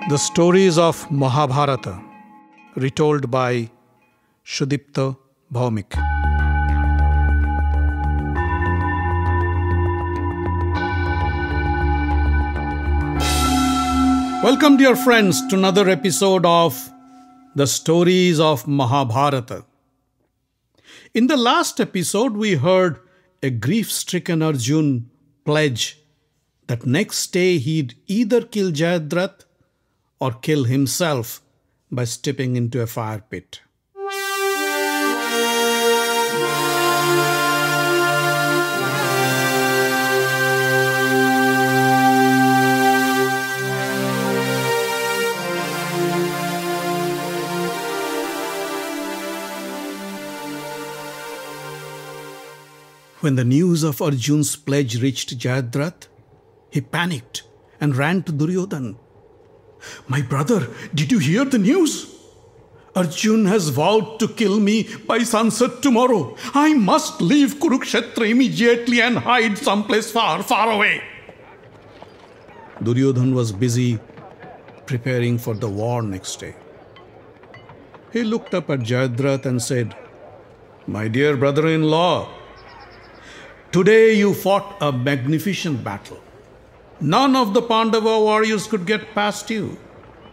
The stories of Mahabharata, retold by Sudipta, Bhawmik. Welcome, dear friends, to another episode of The Stories of Mahabharata. In the last episode, we heard a grief-stricken Arjun pledge that next day he'd either kill Jayadrath or kill himself by stepping into a fire pit. When the news of Arjun's pledge reached Jayadrath, he panicked and ran to Duryodhana. "My brother, did you hear the news? Arjun has vowed to kill me by sunset tomorrow. I must leave Kurukshetra immediately and hide someplace far, far away." Duryodhana was busy preparing for the war next day. He looked up at Jayadrath and said, "My dear brother-in-law, today you fought a magnificent battle. None of the Pandava warriors could get past you.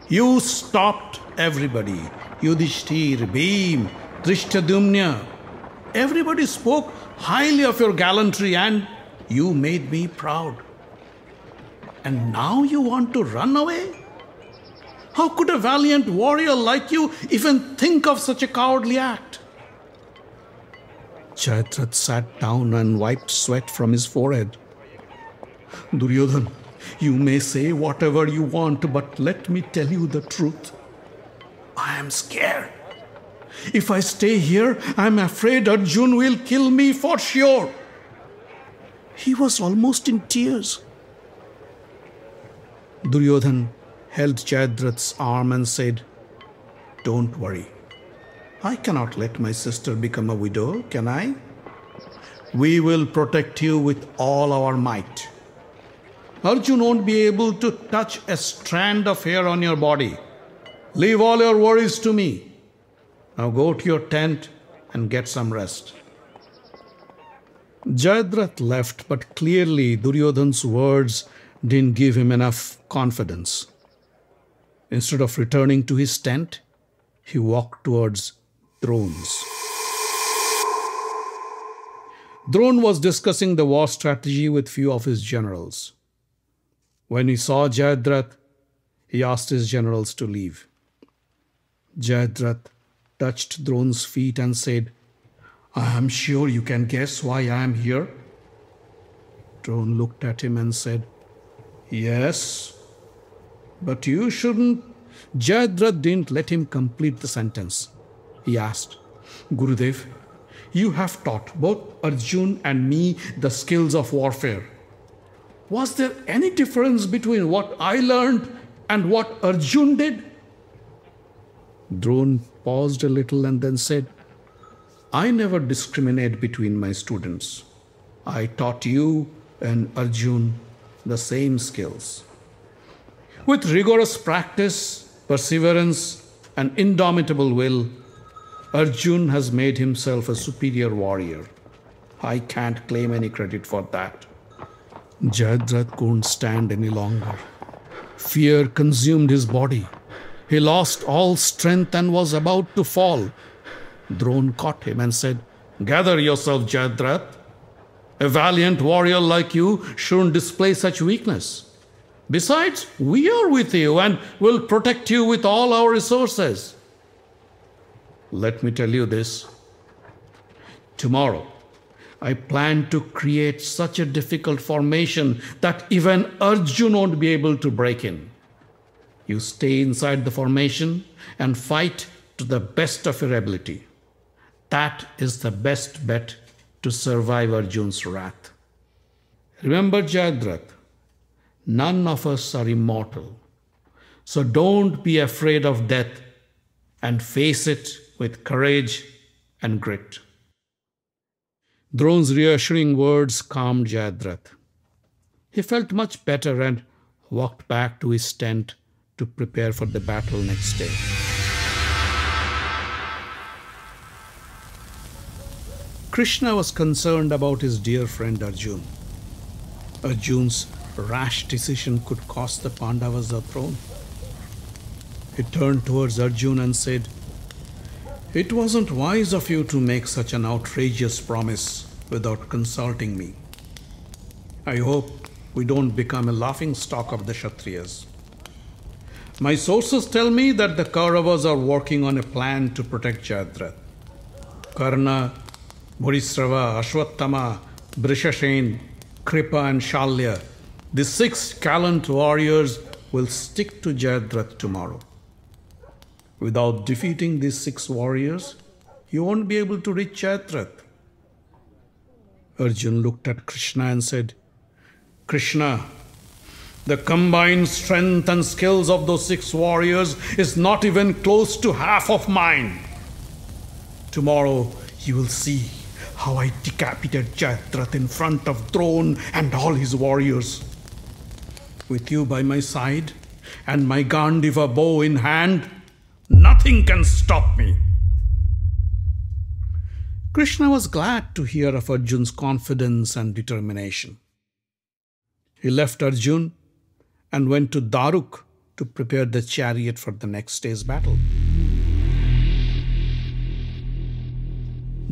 You stopped everybody. Yudhishthir, Bhim, Drishtadyumna. Everybody spoke highly of your gallantry and you made me proud. And now you want to run away? How could a valiant warrior like you even think of such a cowardly act?" Jayadrath sat down and wiped sweat from his forehead. "Duryodhana, you may say whatever you want, but let me tell you the truth. I am scared. If I stay here, I am afraid Arjun will kill me for sure." He was almost in tears. Duryodhana held Jayadrath's arm and said, "Don't worry. I cannot let my sister become a widow, can I? We will protect you with all our might. Arjun won't be able to touch a strand of hair on your body. Leave all your worries to me. Now go to your tent and get some rest." Jayadrath left, but clearly Duryodhana's words didn't give him enough confidence. Instead of returning to his tent, he walked towards Dron's. Dron was discussing the war strategy with few of his generals. When he saw Jayadrath, he asked his generals to leave. Jayadrath touched Dron's feet and said, "I am sure you can guess why I am here." Dron looked at him and said, "Yes, but you shouldn't." Jayadrath didn't let him complete the sentence. He asked, "Gurudev, you have taught both Arjun and me the skills of warfare. Was there any difference between what I learned and what Arjun did?" Dron paused a little and then said, "I never discriminate between my students. I taught you and Arjun the same skills. With rigorous practice, perseverance, and indomitable will, Arjun has made himself a superior warrior. I can't claim any credit for that." Jayadrath couldn't stand any longer. Fear consumed his body. He lost all strength and was about to fall. Dron caught him and said, "Gather yourself, Jayadrath. A valiant warrior like you shouldn't display such weakness. Besides, we are with you and will protect you with all our resources. Let me tell you this. Tomorrow, I plan to create such a difficult formation that even Arjun won't be able to break in. You stay inside the formation and fight to the best of your ability. That is the best bet to survive Arjun's wrath. Remember, Jayadrath, none of us are immortal. So don't be afraid of death and face it with courage and grit." Dron's reassuring words calmed Jayadrath. He felt much better and walked back to his tent to prepare for the battle next day. Krishna was concerned about his dear friend Arjun. Arjun's rash decision could cost the Pandavas the throne. He turned towards Arjun and said, "It wasn't wise of you to make such an outrageous promise without consulting me. I hope we don't become a laughing stock of the Kshatriyas. My sources tell me that the Kauravas are working on a plan to protect Jayadrath. Karna, Bhurisrava, Ashwatthama, Brishashen, Kripa and Shalya, the 6 gallant warriors will stick to Jayadrath tomorrow. Without defeating these 6 warriors, you won't be able to reach Jayadrath." Arjun looked at Krishna and said, "Krishna, the combined strength and skills of those 6 warriors is not even close to half of mine. Tomorrow you will see how I decapitate Jayadrath in front of Dron and all his warriors. With you by my side and my Gandiva bow in hand, nothing can stop me." Krishna was glad to hear of Arjun's confidence and determination. He left Arjun and went to Daruk to prepare the chariot for the next day's battle.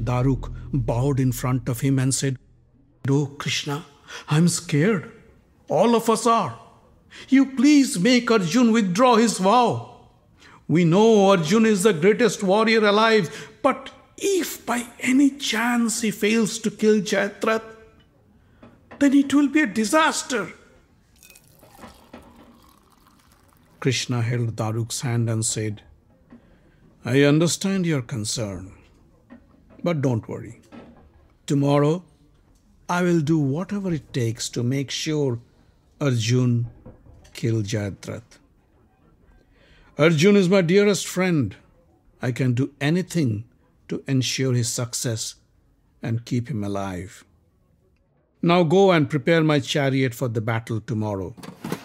Daruk bowed in front of him and said, "Oh Krishna, I'm scared. All of us are. You please make Arjun withdraw his vow. We know Arjun is the greatest warrior alive, but if by any chance he fails to kill Jayadrath, then it will be a disaster." Krishna held Daruk's hand and said, "I understand your concern, but don't worry. Tomorrow, I will do whatever it takes to make sure Arjun kills Jayadrath. Arjun is my dearest friend. I can do anything to ensure his success and keep him alive. Now go and prepare my chariot for the battle tomorrow.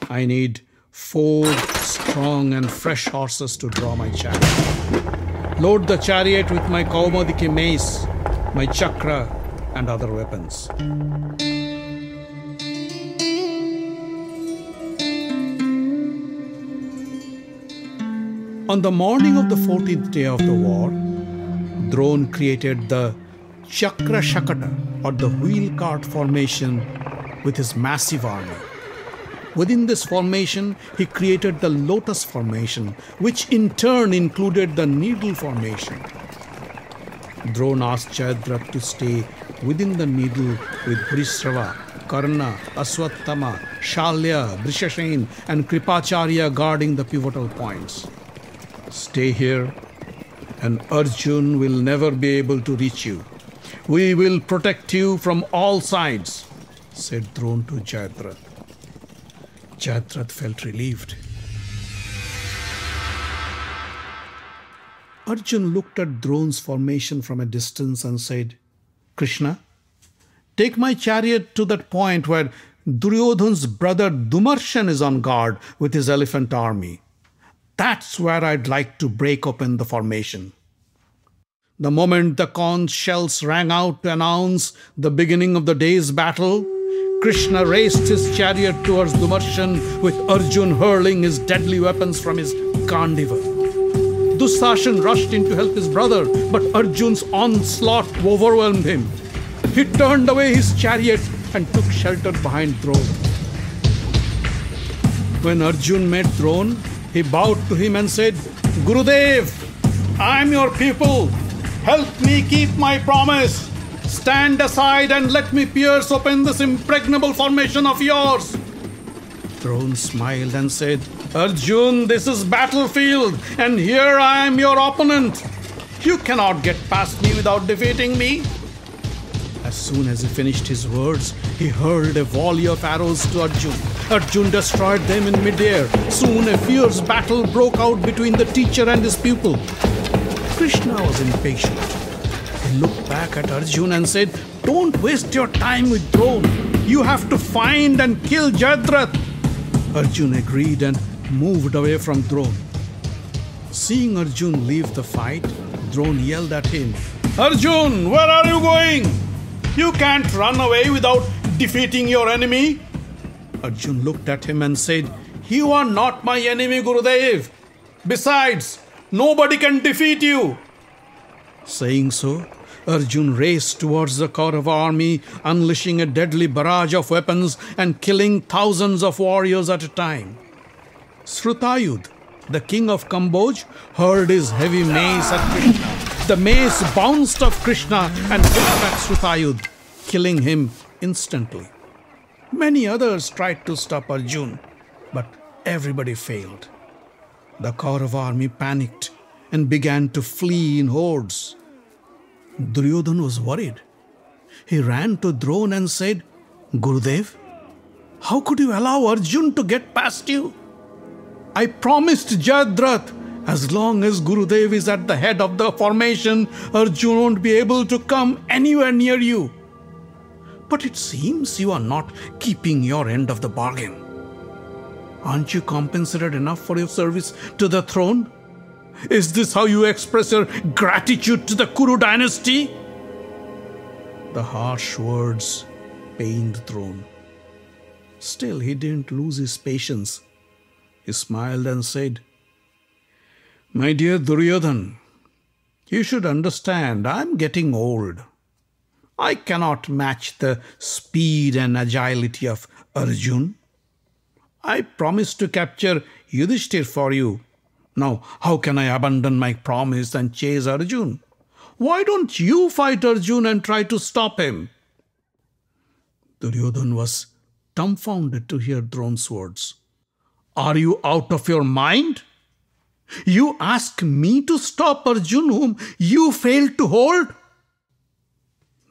I need 4 strong and fresh horses to draw my chariot. Load the chariot with my Kaumadiki mace, my chakra, and other weapons." On the morning of the 14th day of the war, Dron created the Chakra Shakata, or the wheel cart formation, with his massive army. Within this formation, he created the lotus formation, which in turn included the needle formation. Dron asked Jayadrath to stay within the needle with Bhurisrava, Karna, Aswathama, Shalya, Brishashen, and Kripacharya guarding the pivotal points. "Stay here, and Arjun will never be able to reach you. We will protect you from all sides," said Dron to Jayadrath. Jayadrath felt relieved. Arjun looked at Dron's formation from a distance and said, "Krishna, take my chariot to that point where Duryodhan's brother Dumarshan is on guard with his elephant army. That's where I'd like to break open the formation." The moment the conch shells rang out to announce the beginning of the day's battle, Krishna raced his chariot towards Dumarshan with Arjun hurling his deadly weapons from his Gandiva. Dussashan rushed in to help his brother, but Arjun's onslaught overwhelmed him. He turned away his chariot and took shelter behind Dron. When Arjun met Dron, he bowed to him and said, "Gurudev, I am your pupil. Help me keep my promise. Stand aside and let me pierce open this impregnable formation of yours." Dron smiled and said, "Arjun, this is battlefield, and here I am your opponent. You cannot get past me without defeating me." As soon as he finished his words, he hurled a volley of arrows to Arjun. Arjun destroyed them in midair. Soon a fierce battle broke out between the teacher and his pupil. Krishna was impatient. He looked back at Arjun and said, "Don't waste your time with Dron. You have to find and kill Jayadrath." Arjun agreed and moved away from Dron. Seeing Arjun leave the fight, Dron yelled at him, "Arjun, where are you going? You can't run away without defeating your enemy." Arjun looked at him and said, "You are not my enemy, Gurudev. Besides, nobody can defeat you." Saying so, Arjun raced towards the Kaurava army, unleashing a deadly barrage of weapons and killing thousands of warriors at a time. Srutayudh, the king of Kamboj, hurled his heavy mace at Krishna. The mace bounced off Krishna and hit at Srutayudh, killing him instantly. Many others tried to stop Arjun, but everybody failed. The Kaurava army panicked and began to flee in hordes. Duryodhana was worried. He ran to Dron and said, "Gurudev, how could you allow Arjun to get past you? I promised Jayadrath, as long as Gurudev is at the head of the formation, Arjun won't be able to come anywhere near you. But it seems you are not keeping your end of the bargain. Aren't you compensated enough for your service to the throne? Is this how you express your gratitude to the Kuru dynasty?" The harsh words pained Dron. Still, he didn't lose his patience. He smiled and said, "My dear Duryodhan, you should understand I'm getting old. I cannot match the speed and agility of Arjun. I promised to capture Yudhishthir for you. Now, how can I abandon my promise and chase Arjun? Why don't you fight Arjun and try to stop him?" Duryodhan was dumbfounded to hear Dron's words. "Are you out of your mind? You ask me to stop Arjun whom you failed to hold?"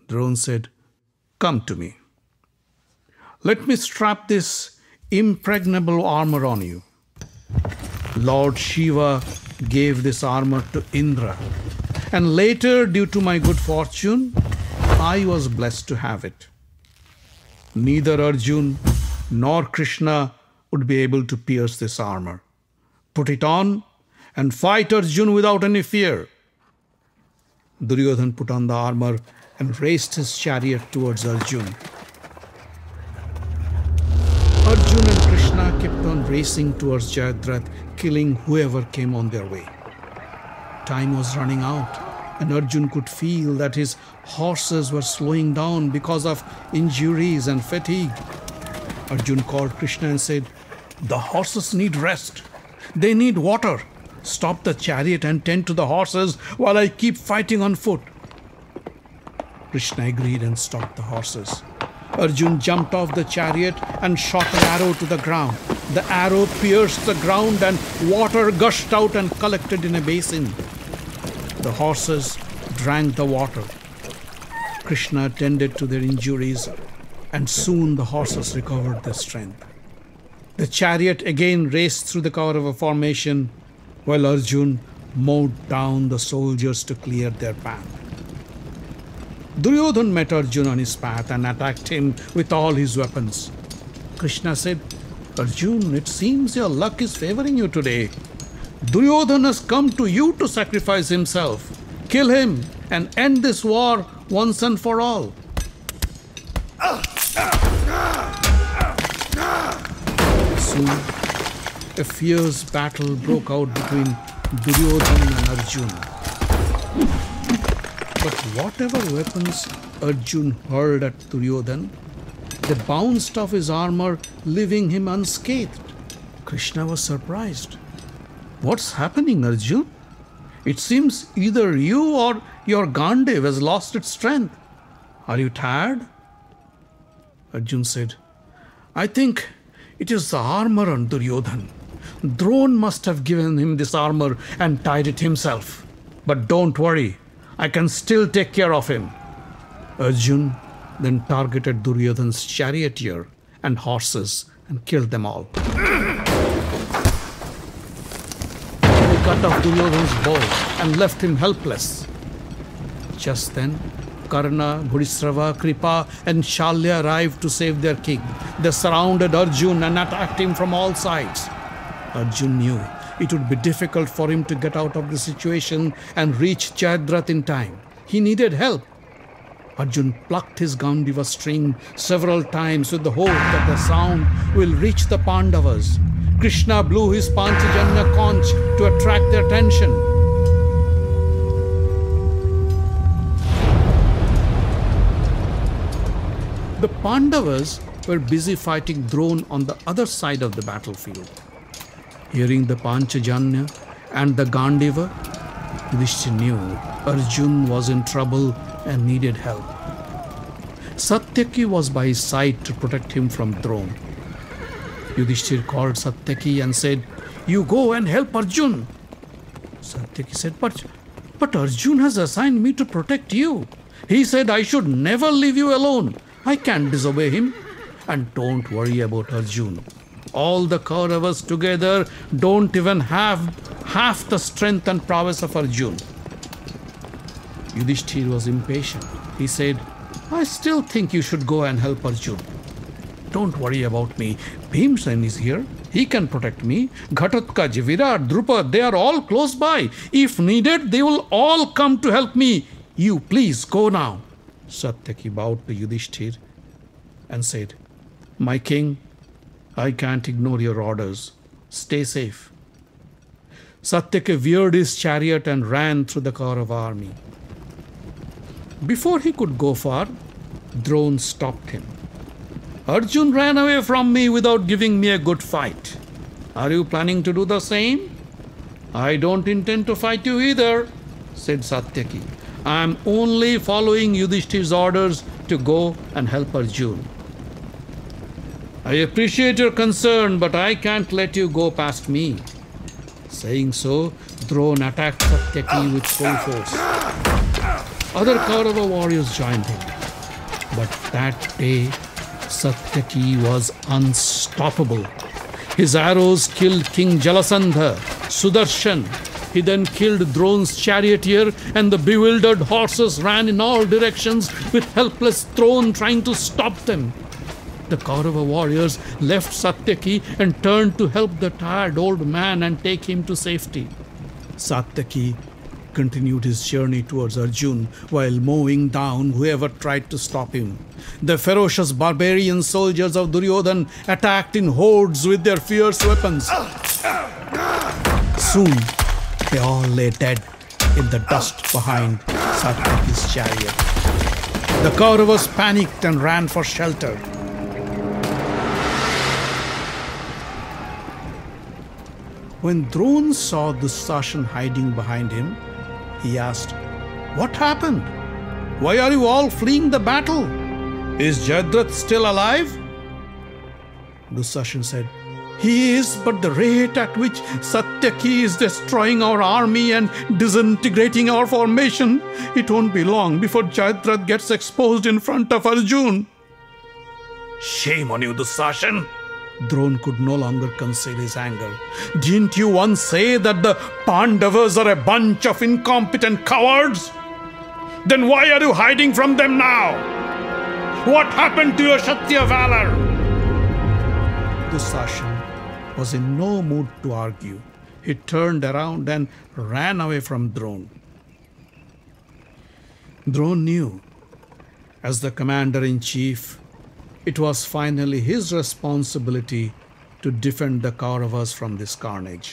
Dron said, "Come to me. Let me strap this impregnable armor on you. Lord Shiva gave this armor to Indra, and later, due to my good fortune, I was blessed to have it. Neither Arjun nor Krishna would be able to pierce this armor. Put it on and fight Arjun without any fear." Duryodhan put on the armor and raced his chariot towards Arjun. Arjun and Krishna kept on racing towards Jayadrath, killing whoever came on their way. Time was running out, and Arjun could feel that his horses were slowing down because of injuries and fatigue. Arjun called Krishna and said, "The horses need rest. They need water. Stop the chariot and tend to the horses while I keep fighting on foot." Krishna agreed and stopped the horses. Arjun jumped off the chariot and shot an arrow to the ground. The arrow pierced the ground and water gushed out and collected in a basin. The horses drank the water. Krishna tended to their injuries, and soon the horses recovered their strength. The chariot again raced through the Kaurava formation, while Arjun mowed down the soldiers to clear their path. Duryodhan met Arjun on his path and attacked him with all his weapons. Krishna said, "Arjun, it seems your luck is favoring you today. Duryodhan has come to you to sacrifice himself. Kill him and end this war once and for all." Soon, a fierce battle broke out between Duryodhan and Arjun. But whatever weapons Arjun hurled at Duryodhan, they bounced off his armor, leaving him unscathed. Krishna was surprised. "What's happening, Arjun? It seems either you or your Gandiv has lost its strength. Are you tired?" Arjun said, "I think it is the armor on Duryodhan. Dron must have given him this armor and tied it himself. But don't worry, I can still take care of him." Arjun then targeted Duryodhan's charioteer and horses and killed them all. He cut off Duryodhan's bow and left him helpless. Just then, Karna, Bhurisrava, Kripa and Shalya arrived to save their king. They surrounded Arjun and attacked him from all sides. Arjun knew it would be difficult for him to get out of the situation and reach Jayadrath in time. He needed help. Arjun plucked his Gandiva string several times with the hope that the sound will reach the Pandavas. Krishna blew his Panchajanya conch to attract their attention. The Pandavas were busy fighting Dron on the other side of the battlefield. Hearing the Panchajanya and the Gandiva, Yudhishthir knew Arjun was in trouble and needed help. Satyaki was by his side to protect him from Dron. Yudhishthir called Satyaki and said, "You go and help Arjun." Satyaki said, But Arjun has assigned me to protect you. He said I should never leave you alone. I can't disobey him. And don't worry about Arjun. All the Kauravas together don't even have half the strength and prowess of Arjun. Yudhishthir was impatient. He said, "I still think you should go and help Arjun. Don't worry about me. Bhimsen is here. He can protect me. Ghatotkaj, Virat, Drupad, they are all close by. If needed, they will all come to help me. You please go now." Satyaki bowed to Yudhishthir and said, "My king, I can't ignore your orders. Stay safe." Satyaki veered his chariot and ran through the Kaurava army. Before he could go far, Dron stopped him. "Arjun ran away from me without giving me a good fight. Are you planning to do the same?" "I don't intend to fight you either," said Satyaki. "I am only following Yudhishthir's orders to go and help Arjun." "I appreciate your concern, but I can't let you go past me." Saying so, Dron attacked Satyaki with full force. Other Kaurava warriors joined him. But that day, Satyaki was unstoppable. His arrows killed King Jalasandha, Sudarshan. He then killed Dron's charioteer, and the bewildered horses ran in all directions with helpless Dron trying to stop them. The Kaurava warriors left Satyaki and turned to help the tired old man and take him to safety. Satyaki continued his journey towards Arjun while mowing down whoever tried to stop him. The ferocious barbarian soldiers of Duryodhana attacked in hordes with their fierce weapons. Soon, they all lay dead in the dust behind Satyaki's chariot. The Kauravas panicked and ran for shelter. When Dron saw Dussashan hiding behind him, he asked, "What happened? Why are you all fleeing the battle? Is Jayadrath still alive?" Dussashan said, "He is, but the rate at which Satyaki is destroying our army and disintegrating our formation, it won't be long before Jayadrath gets exposed in front of Arjun." "Shame on you, Dussashan!" Dron could no longer conceal his anger. "Didn't you once say that the Pandavas are a bunch of incompetent cowards? Then why are you hiding from them now? What happened to your Kshatriya valor?" Dussashan was in no mood to argue. He turned around and ran away from Dron. Dron knew, as the commander-in-chief, it was finally his responsibility to defend the Kauravas from this carnage.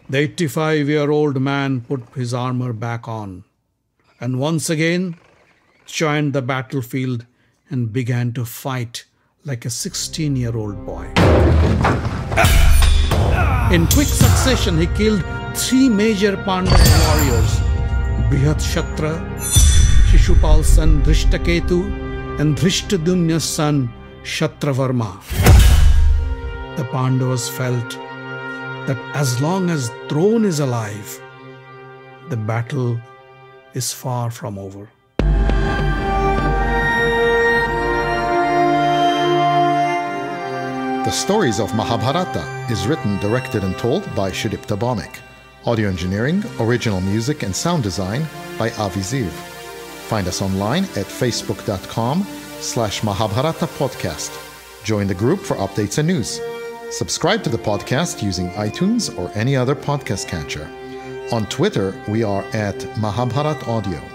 The 85-year-old man put his armor back on and once again joined the battlefield and began to fight like a 16-year-old boy. In quick succession, he killed 3 major Pandava warriors: Brihatshatra, Shishupal's son Drishtaketu, and Dhrishtadyumna's son Kshatravarma. The Pandavas felt that as long as Dron is alive, the battle is far from over. The Stories of Mahabharata is written, directed and told by Sudipta Bhawmik. Audio engineering, original music and sound design by Avi Ziv. Find us online at facebook.com/Mahabharata podcast. Join the group for updates and news. Subscribe to the podcast using iTunes or any other podcast catcher. On Twitter, we are at Mahabharat Audio.